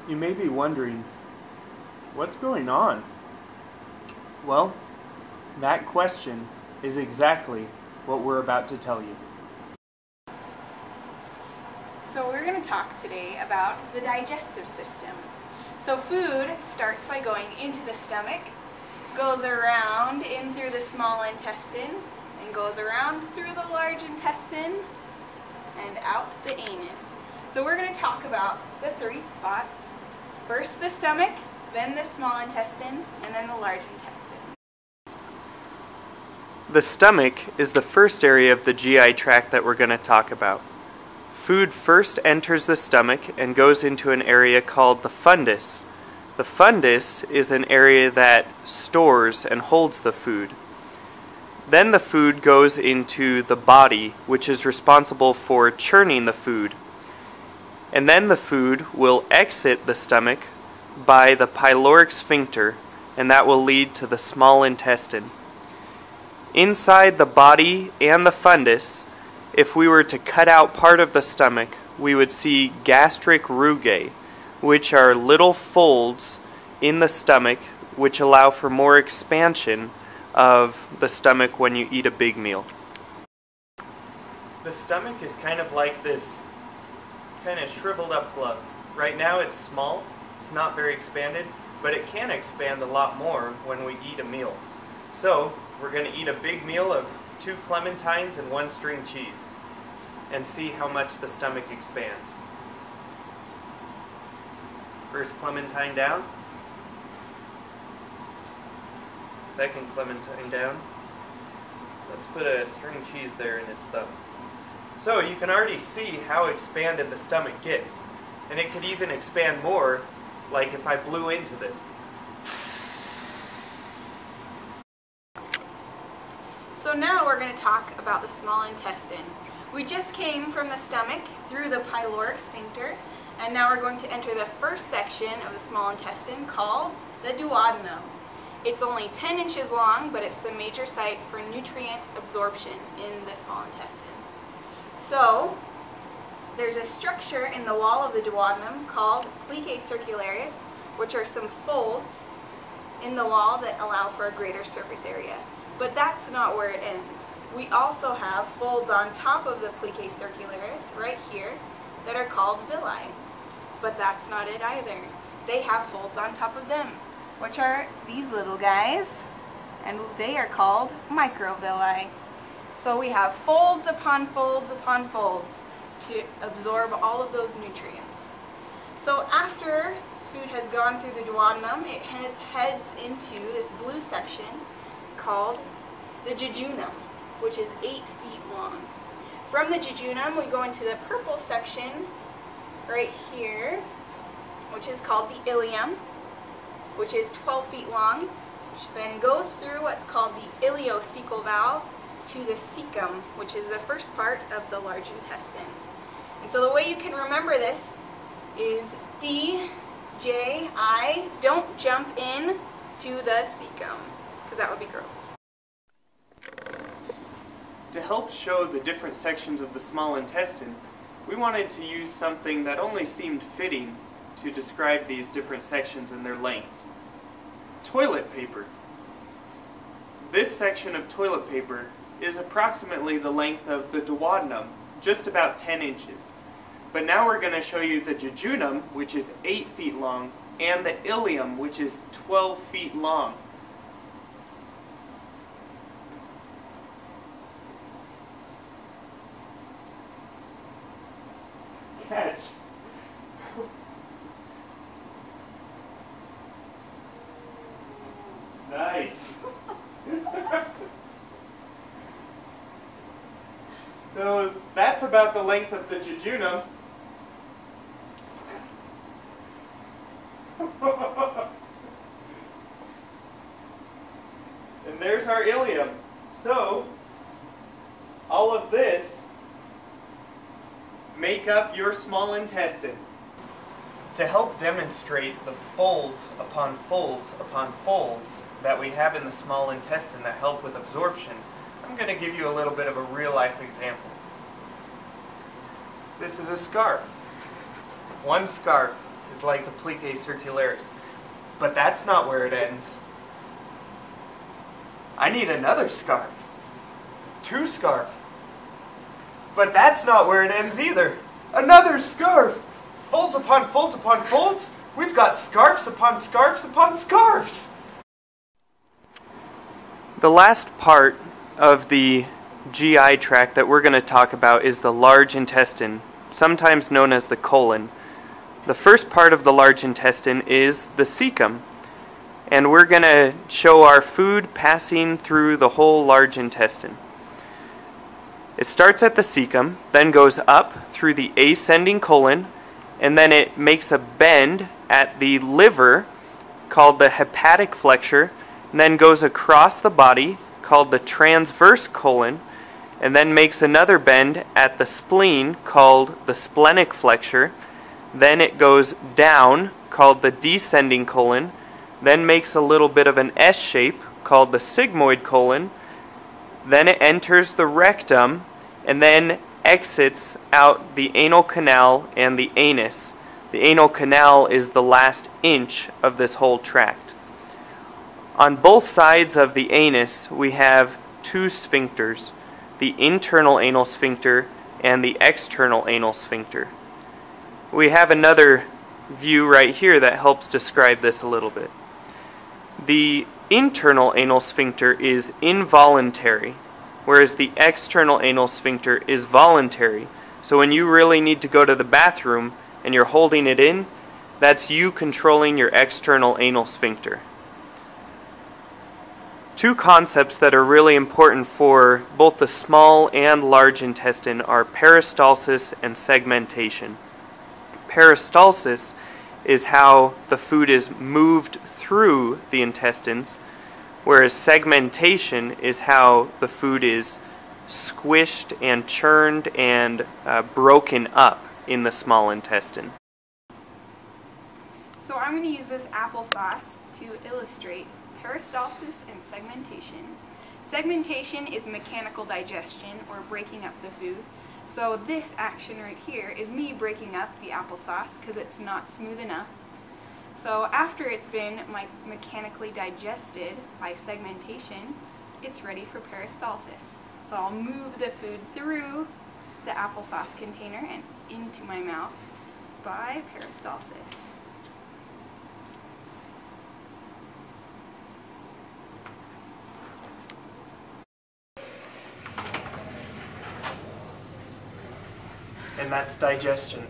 You may be wondering, what's going on? Well, that question is exactly what we're about to tell you. So we're going to talk today about the digestive system. So food starts by going into the stomach, goes around in through the small intestine, and goes around through the large intestine and out the anus. So we're going to talk about the three spots. First the stomach, then the small intestine, and then the large intestine. The stomach is the first area of the GI tract that we're going to talk about. Food first enters the stomach and goes into an area called the fundus. The fundus is an area that stores and holds the food. Then the food goes into the body, which is responsible for churning the food. And then the food will exit the stomach by the pyloric sphincter, and that will lead to the small intestine. Inside the body and the fundus, if we were to cut out part of the stomach, we would see gastric rugae, which are little folds in the stomach which allow for more expansion of the stomach when you eat a big meal. The stomach is kind of like this kind of shriveled up glove. Right now it's small, it's not very expanded, but it can expand a lot more when we eat a meal. So we're going to eat a big meal of 2 clementines and 1 string cheese and see how much the stomach expands. First clementine down. Second clementine down. Let's put a string cheese there in his thumb. So you can already see how expanded the stomach gets. And it could even expand more, like if I blew into this. So now we're going to talk about the small intestine. We just came from the stomach through the pyloric sphincter, and now we're going to enter the first section of the small intestine called the duodenum. It's only 10 inches long, but it's the major site for nutrient absorption in the small intestine. So there's a structure in the wall of the duodenum called plicae circularis, which are some folds in the wall that allow for a greater surface area. But that's not where it ends. We also have folds on top of the plicae circularis, right here, that are called villi. But that's not it either. They have folds on top of them, which are these little guys, and they are called microvilli. So we have folds upon folds upon folds to absorb all of those nutrients. So after food has gone through the duodenum, it heads into this blue section called the jejunum, which is 8 feet long. From the jejunum, we go into the purple section right here, which is called the ileum, which is 12 feet long, which then goes through what's called the ileocecal valve to the cecum, which is the first part of the large intestine. And so the way you can remember this is D, J, I. Don't jump in to the cecum, because that would be gross. To help show the different sections of the small intestine, we wanted to use something that only seemed fitting to describe these different sections and their lengths. Toilet paper. This section of toilet paper is approximately the length of the duodenum, just about 10 inches. But now we're going to show you the jejunum, which is 8 feet long, and the ileum, which is 12 feet long. Catch. Nice. So that's about the length of the jejunum. And there's our ileum. So all of this make up your small intestine. To help demonstrate the folds upon folds upon folds that we have in the small intestine that help with absorption, I'm going to give you a little bit of a real-life example. This is a scarf. One scarf is like the plicae circularis. But that's not where it ends. I need another scarf. 2 scarf. But that's not where it ends either. Another scarf. Folds upon folds upon folds. We've got scarves upon scarves upon scarves. The last part of the GI tract that we're going to talk about is the large intestine, sometimes known as the colon. The first part of the large intestine is the cecum, and we're going to show our food passing through the whole large intestine. It starts at the cecum, then goes up through the ascending colon, and then it makes a bend at the liver called the hepatic flexure, and then goes across the body called the transverse colon, and then makes another bend at the spleen called the splenic flexure. Then it goes down called the descending colon, then makes a little bit of an S shape called the sigmoid colon. Then it enters the rectum and then exits out the anal canal and the anus. The anal canal is the last inch of this whole tract. On both sides of the anus we have 2 sphincters, the internal anal sphincter and the external anal sphincter. We have another view right here that helps describe this a little bit. The internal anal sphincter is involuntary, whereas the external anal sphincter is voluntary. So when you really need to go to the bathroom and you're holding it in, that's you controlling your external anal sphincter. 2 concepts that are really important for both the small and large intestine are peristalsis and segmentation. Peristalsis is how the food is moved through the intestines, whereas segmentation is how the food is squished and churned and broken up in the small intestine. So I'm going to use this applesauce to illustrate peristalsis and segmentation. Segmentation is mechanical digestion, or breaking up the food. So this action right here is me breaking up the applesauce because it's not smooth enough. So after it's been mechanically digested by segmentation, it's ready for peristalsis. So I'll move the food through the applesauce container and into my mouth by peristalsis. And that's digestion.